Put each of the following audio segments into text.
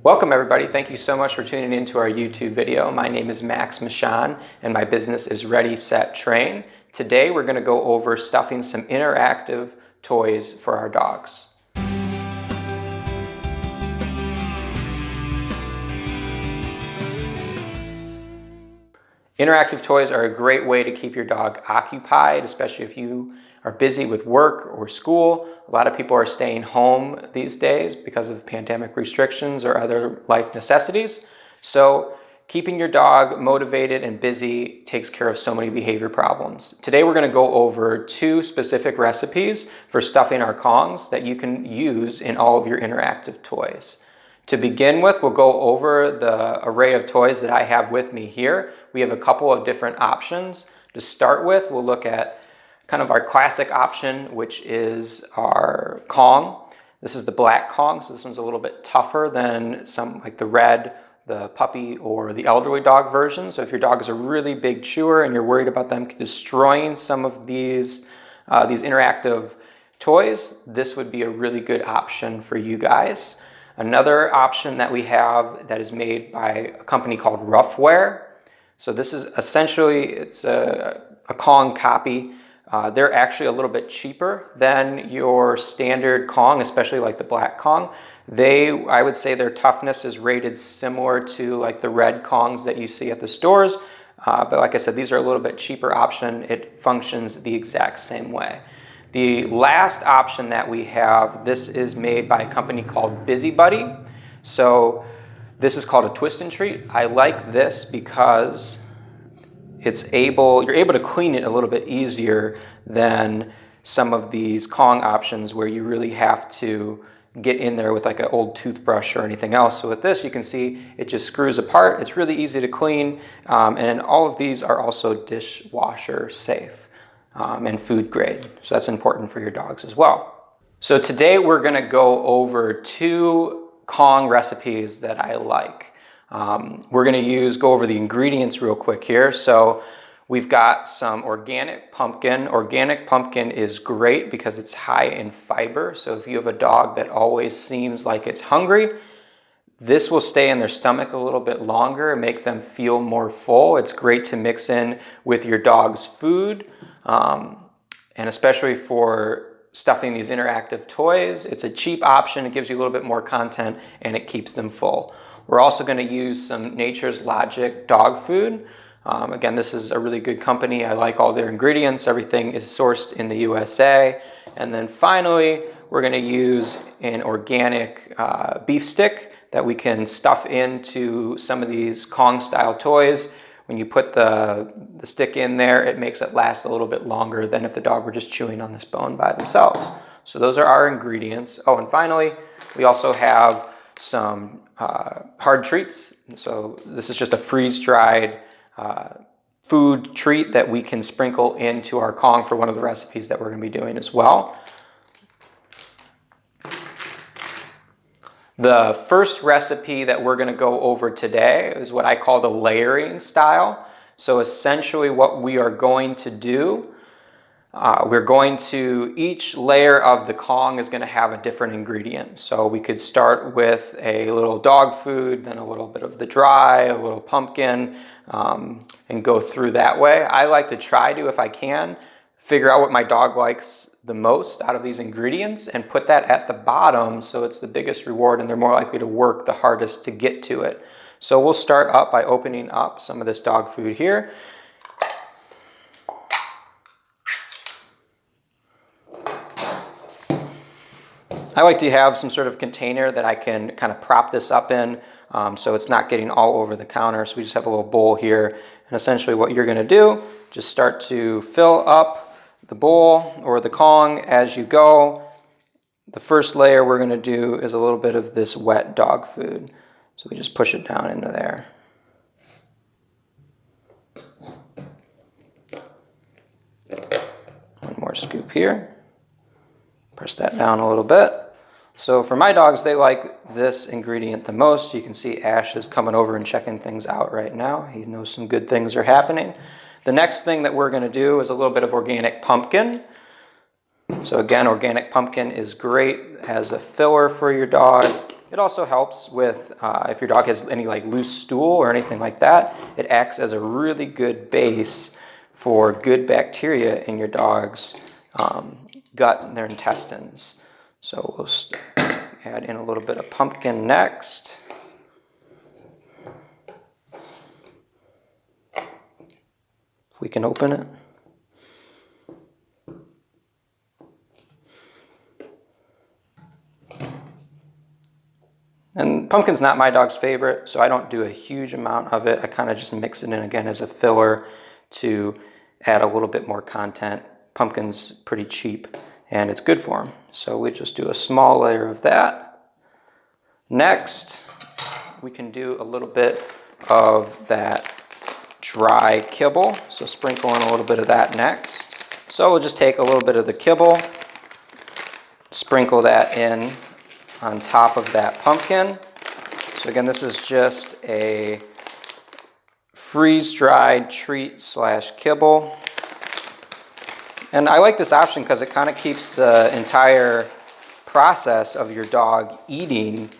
Welcome everybody. Thank you so much for tuning into our YouTube video. My name is Max Michon and my business is Ready, Set, Train. Today we're going to go over stuffing some interactive toys for our dogs. Interactive toys are a great way to keep your dog occupied, especially if you are busy with work or school. A lot of people are staying home these days because of pandemic restrictions or other life necessities. So keeping your dog motivated and busy takes care of so many behavior problems. Today we're going to go over 2 specific recipes for stuffing our Kongs that you can use in all of your interactive toys. To begin with, we'll go over the array of toys that I have with me here. We have a couple of different options. To start with, we'll look at kind of our classic option, which is our Kong. This is the black Kong, so this one's a little bit tougher than some like the red, the puppy, or the elderly dog version. So if your dog is a really big chewer and you're worried about them destroying some of these interactive toys, this would be a really good option for you guys. Another option that we have that is made by a company called Ruffwear. So this is essentially, it's a Kong copy. They're actually a little bit cheaper than your standard Kong, especially like the black Kong. I would say their toughness is rated similar to like the red Kongs that you see at the stores. But like I said, these are a little bit cheaper option. It functions the exact same way. The last option that we have, this is made by a company called Busybuddy. So this is called a twist and treat. I like this because you're able to clean it a little bit easier than some of these Kong options where you really have to get in there with like an old toothbrush or anything else. So with this, you can see it just screws apart. It's really easy to clean, and all of these are also dishwasher safe and food grade. So that's important for your dogs as well. So today we're going to go over 2 Kong recipes that I like. We're going to go over the ingredients real quick here. So we've got some organic pumpkin. Organic pumpkin is great because it's high in fiber. So if you have a dog that always seems like it's hungry, this will stay in their stomach a little bit longer and make them feel more full. It's great to mix in with your dog's food, and especially for stuffing these interactive toys. It's a cheap option. It gives you a little bit more content and it keeps them full. We're also going to use some Nature's Logic dog food. Again, this is a really good company. I like all their ingredients. Everything is sourced in the USA. And then finally, we're going to use an organic beef stick that we can stuff into some of these Kong style toys. When you put the stick in there, it makes it last a little bit longer than if the dog were just chewing on this bone by themselves. So those are our ingredients. Oh, and finally, we also have some hard treats. So this is just a freeze-dried food treat that we can sprinkle into our Kong for one of the recipes that we're going to be doing as well. The first recipe that we're going to go over today is what I call the layering style. So essentially what we are going to do, each layer of the Kong is going to have a different ingredient. So we could start with a little dog food, then a little bit of the dry, a little pumpkin, and go through that way. I like to try to, if I can, figure out what my dog likes the most out of these ingredients and put that at the bottom so it's the biggest reward and they're more likely to work the hardest to get to it. So we'll start up by opening up some of this dog food here. I like to have some sort of container that I can kind of prop this up in so it's not getting all over the counter. So we just have a little bowl here. And essentially what you're going to do, just start to fill up the bowl or the Kong as you go. The first layer we're going to do is a little bit of this wet dog food. So we just push it down into there. One more scoop here. Press that down a little bit. So for my dogs, they like this ingredient the most. You can see Ash is coming over and checking things out right now. He knows some good things are happening. The next thing that we're going to do is a little bit of organic pumpkin. So again, organic pumpkin is great as a filler for your dog. It also helps with if your dog has any like loose stool or anything like that, it acts as a really good base for good bacteria in your dog's gut and their intestines. So we'll add in a little bit of pumpkin next. If we can open it. And pumpkin's not my dog's favorite, so I don't do a huge amount of it. I kind of just mix it in again as a filler to add a little bit more content. Pumpkin's pretty cheap and it's good for him. So we just do a small layer of that. Next, we can do a little bit of that dry kibble. So sprinkle in a little bit of that next. So we'll just take a little bit of the kibble, sprinkle that in on top of that pumpkin. So again, this is just a freeze-dried treat / kibble. And I like this option because it kind of keeps the entire process of your dog eating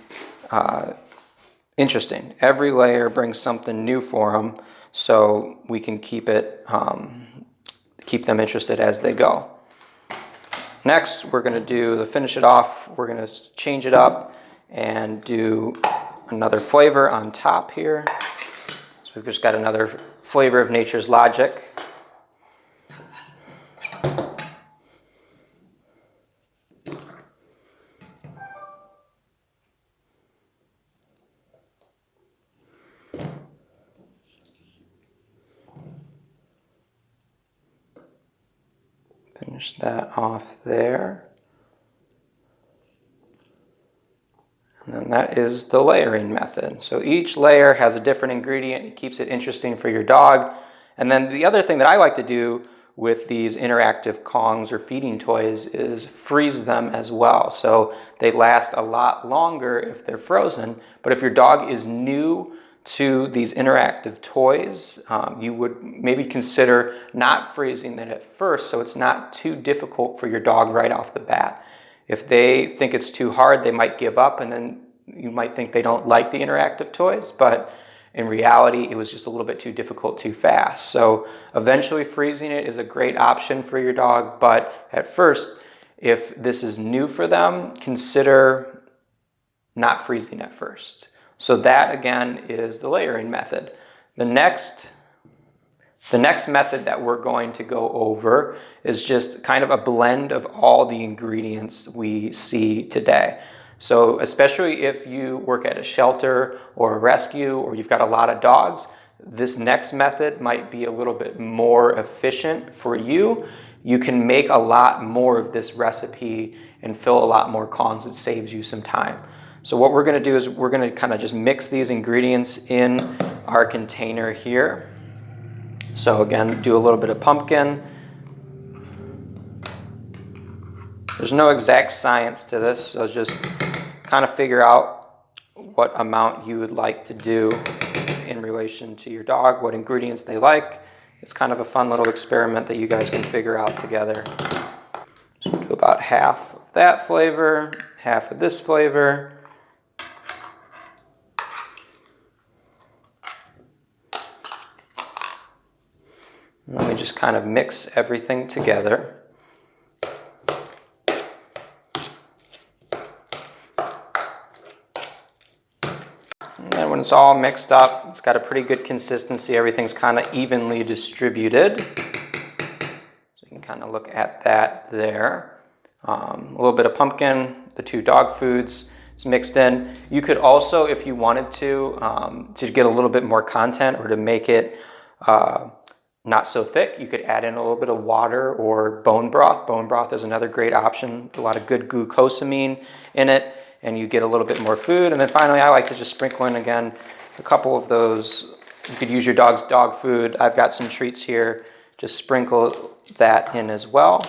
interesting. Every layer brings something new for them, so we can keep them interested as they go. Next, we're going to finish it off, we're going to change it up and do another flavor on top here. So we've just got another flavor of Nature's Logic. Finish that off there. And then that is the layering method. So each layer has a different ingredient. It keeps it interesting for your dog. And then the other thing that I like to do with these interactive Kongs or feeding toys is freeze them as well. So they last a lot longer if they're frozen. But if your dog is new to these interactive toys, you would maybe consider not freezing it at first so it's not too difficult for your dog right off the bat. If they think it's too hard, they might give up, and then you might think they don't like the interactive toys, but in reality, it was just a little bit too difficult too fast. So eventually freezing it is a great option for your dog, but at first, if this is new for them, consider not freezing at first. So that again is the layering method. The next method that we're going to go over is just kind of a blend of all the ingredients we see today. So especially if you work at a shelter or a rescue or you've got a lot of dogs, this next method might be a little bit more efficient for you. You can make a lot more of this recipe and fill a lot more Kongs. It saves you some time. So what we're going to do is we're going to kind of just mix these ingredients in our container here. So again, do a little bit of pumpkin. There's no exact science to this, so just kind of figure out what amount you would like to do in relation to your dog, what ingredients they like. It's kind of a fun little experiment that you guys can figure out together. So do about half of that flavor, half of this flavor. And then we just kind of mix everything together. And then when it's all mixed up, it's got a pretty good consistency. Everything's kind of evenly distributed. So you can kind of look at that there. A little bit of pumpkin, the 2 dog foods is mixed in. You could also, if you wanted to get a little bit more content or to make it not so thick, you could add in a little bit of water or bone broth. Bone broth is another great option. A lot of good glucosamine in it, and you get a little bit more food. And then finally, I like to just sprinkle in again a couple of those. You could use your dog's dog food. I've got some treats here. Just sprinkle that in as well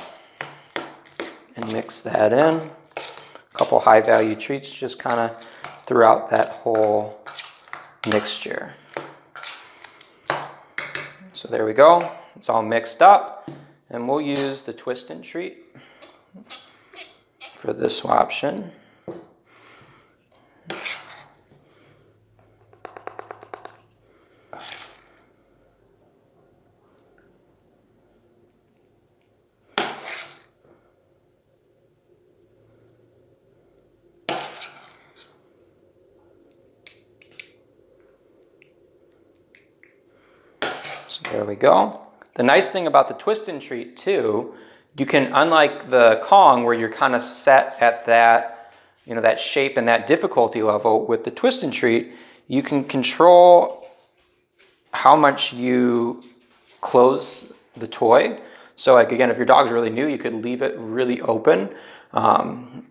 and mix that in. A couple high value treats just kind of throughout that whole mixture. So there we go, it's all mixed up, and we'll use the twist and treat for this option. So there we go. The nice thing about the twist and treat too, you can, unlike the Kong where you're kind of set at that, that shape and that difficulty level, with the twist and treat, you can control how much you close the toy. So like again, if your dog's really new, you could leave it really open.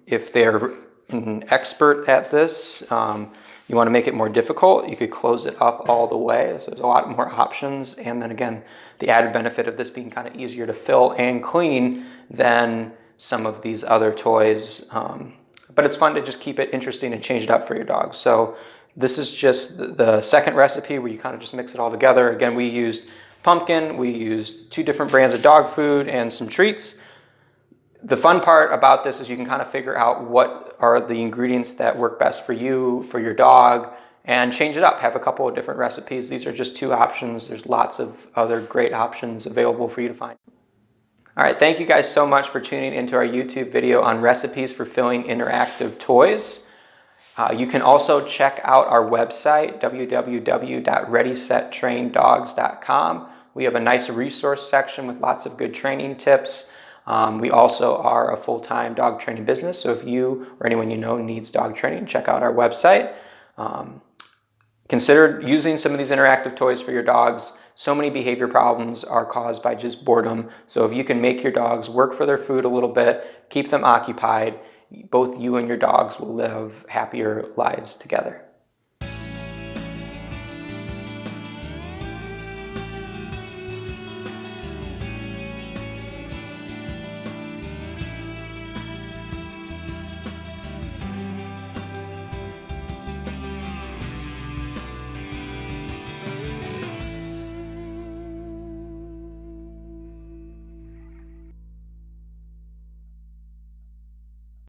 If they're an expert at this, you want to make it more difficult, you could close it up all the way. So there's a lot more options. And then again, the added benefit of this being kind of easier to fill and clean than some of these other toys. But it's fun to just keep it interesting and change it up for your dog. So this is just the second recipe where you kind of just mix it all together. Again, we used pumpkin, we used 2 different brands of dog food and some treats. The fun part about this is you can kind of figure out what are the ingredients that work best for you, for your dog, and change it up. Have a couple of different recipes. These are just 2 options. There's lots of other great options available for you to find. All right, thank you guys so much for tuning into our YouTube video on recipes for filling interactive toys. You can also check out our website, www.readysettraindogs.com. We have a nice resource section with lots of good training tips. We also are a full-time dog training business, so if you or anyone you know needs dog training, check out our website. Consider using some of these interactive toys for your dogs. So many behavior problems are caused by just boredom, so if you can make your dogs work for their food a little bit, keep them occupied, both you and your dogs will live happier lives together.